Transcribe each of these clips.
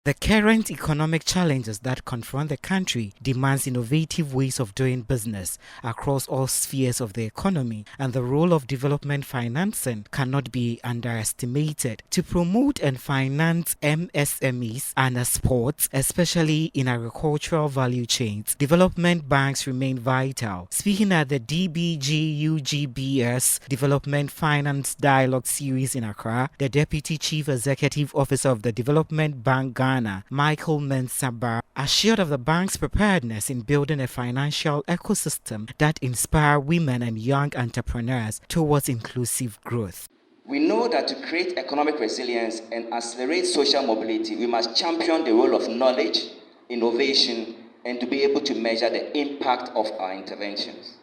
The current economic challenges that confront the country demands innovative ways of doing business across all spheres of the economy, and the role of development financing cannot be underestimated. To promote and finance MSMEs and sports, especially in agricultural value chains, development banks remain vital. Speaking at the DBG-UGBS Development Finance Dialogue Series in Accra, the Deputy Chief Executive Officer of the Development Bank Ghana, Michael Mensah, assured of the bank's preparedness in building a financial ecosystem that inspires women and young entrepreneurs towards inclusive growth. We know that to create economic resilience and accelerate social mobility, we must champion the role of knowledge, innovation, and to be able to measure the impact of our interventions.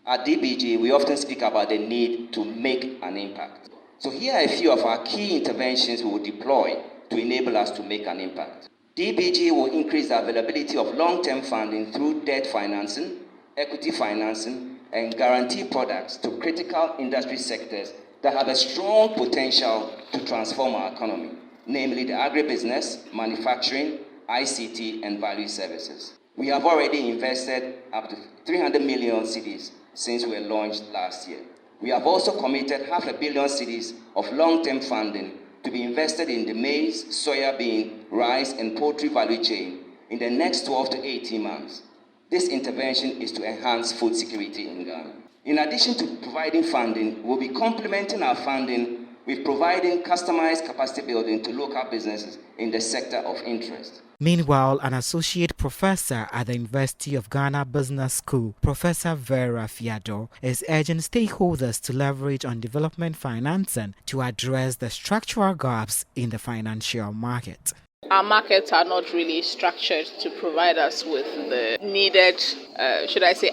At DBG, we often speak about the need to make an impact. So here are a few of our key interventions we will deploy to enable us to make an impact. DBG will increase the availability of long-term funding through debt financing, equity financing, and guarantee products to critical industry sectors that have a strong potential to transform our economy, namely the agribusiness, manufacturing, ICT, and value services. We have already invested up to 300 million cedis since we were launched last year. We have also committed 500 million cedis of long-term funding to be invested in the maize, soybean, rice, and poultry value chain in the next 12 to 18 months. This intervention is to enhance food security in Ghana. In addition to providing funding, we'll be complementing our funding with providing customized capacity building to local businesses in the sector of interest. Meanwhile, an associate professor at the University of Ghana Business School, Professor Vera Fiado, is urging stakeholders to leverage on development financing to address the structural gaps in the financial market. Our markets are not really structured to provide us with the needed,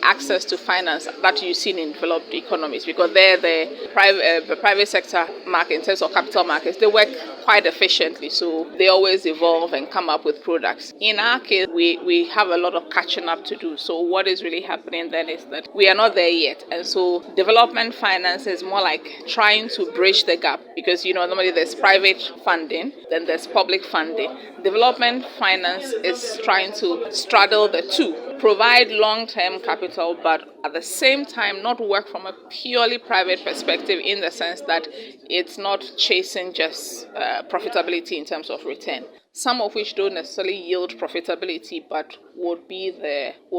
access to finance that you see in developed economies, because they're the private sector market in terms of capital markets. They work quite efficiently, so they always evolve and come up with products. In our case, we have a lot of catching up to do. So what is really happening then is that we are not there yet, and so development finance is more like trying to bridge the gap, because normally there's private funding, then there's public funding. Development finance is trying to straddle the two, provide long-term capital, but at the same time not work from a purely private perspective, in the sense that it's not chasing just profitability in terms of return. Some of which don't necessarily yield profitability, but would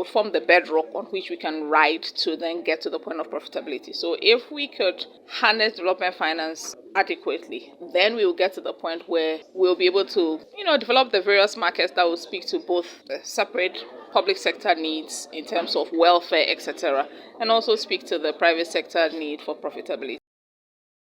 form the bedrock on which we can ride to then get to the point of profitability. So if we could harness development finance adequately, then we will get to the point where we'll be able to, develop the various markets that will speak to both the separate public sector needs in terms of welfare, etc., and also speak to the private sector need for profitability.